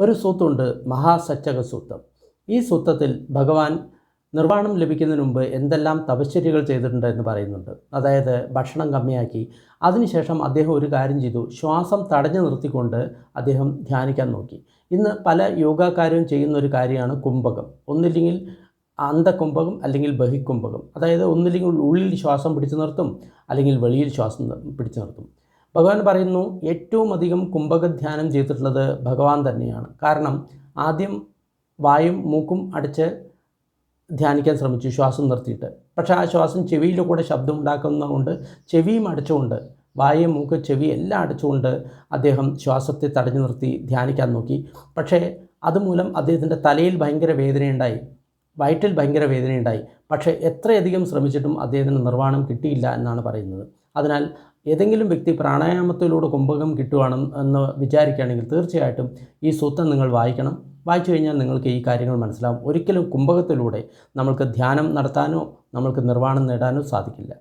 ഒരു സൂത്രമുണ്ട്, മഹാസച്ചക സൂത്രം. ഈ സൂത്രത്തിൽ ഭഗവാൻ നിർവ്വാണം ലഭിക്കുന്നതിന് മുമ്പ് എന്തെല്ലാം തപശ്ചര്യകൾ ചെയ്തിട്ടുണ്ട് എന്ന് പറയുന്നുണ്ട്. അതായത് ഭക്ഷണം കമ്മിയാക്കി, അതിനുശേഷം അദ്ദേഹം ഒരു കാര്യം ചെയ്തു, ശ്വാസം തടഞ്ഞു നിർത്തിക്കൊണ്ട് അദ്ദേഹം ധ്യാനിക്കാൻ നോക്കി. ഇന്ന് പല യോഗക്കാരും ചെയ്യുന്ന ഒരു കാര്യമാണ് കുംഭകം. ഒന്നില്ലെങ്കിൽ അന്തകുംഭകം അല്ലെങ്കിൽ ബഹികുംഭകം. അതായത് ഒന്നില്ലെങ്കിൽ ഉള്ളിൽ ശ്വാസം പിടിച്ചു നിർത്തും, അല്ലെങ്കിൽ വെളിയിൽ ശ്വാസം പിടിച്ചു നിർത്തും. ഭഗവാൻ പറയുന്നു, ഏറ്റവും അധികം കുംഭകധ്യാനം ചെയ്തിട്ടുള്ളത് ഭഗവാൻ തന്നെയാണ്. കാരണം ആദ്യം വായും മൂക്കും അടച്ച് ധ്യാനിക്കാൻ ശ്രമിച്ചു ശ്വാസം നിർത്തിയിട്ട്. പക്ഷേ ആ ശ്വാസം ചെവിയിൽ കൂടെ ശബ്ദം ഉണ്ടാക്കുന്നതുകൊണ്ട് ചെവിയും അടച്ചുകൊണ്ട്, വായും മൂക്ക് ചെവി എല്ലാം അടച്ചുകൊണ്ട് അദ്ദേഹം ശ്വാസത്തെ തടഞ്ഞു നിർത്തി ധ്യാനിക്കാൻ നോക്കി. പക്ഷേ അതുമൂലം അദ്ദേഹത്തിൻ്റെ തലയിൽ ഭയങ്കര വേദനയുണ്ടായി, വയറ്റിൽ ഭയങ്കര വേദനയുണ്ടായി. പക്ഷേ എത്രയധികം ശ്രമിച്ചിട്ടും അദ്ദേഹത്തിന് നിർവ്വാണം കിട്ടിയില്ല എന്നാണ് പറയുന്നത്. അതിനാൽ ഏതെങ്കിലും വ്യക്തി പ്രാണായാമത്തിലൂടെ കുംഭകം കിട്ടുവാണെന്ന് വിചാരിക്കുകയാണെങ്കിൽ തീർച്ചയായിട്ടും ഈ സൂത്രം നിങ്ങൾ വായിക്കണം. വായിച്ചു കഴിഞ്ഞാൽ നിങ്ങൾക്ക് ഈ കാര്യങ്ങൾ മനസ്സിലാവും. ഒരിക്കലും കുംഭകത്തിലൂടെ നമ്മൾക്ക് ധ്യാനം നടത്താനോ നമ്മൾക്ക് നിർവ്വാണം നേടാനോ സാധിക്കില്ല.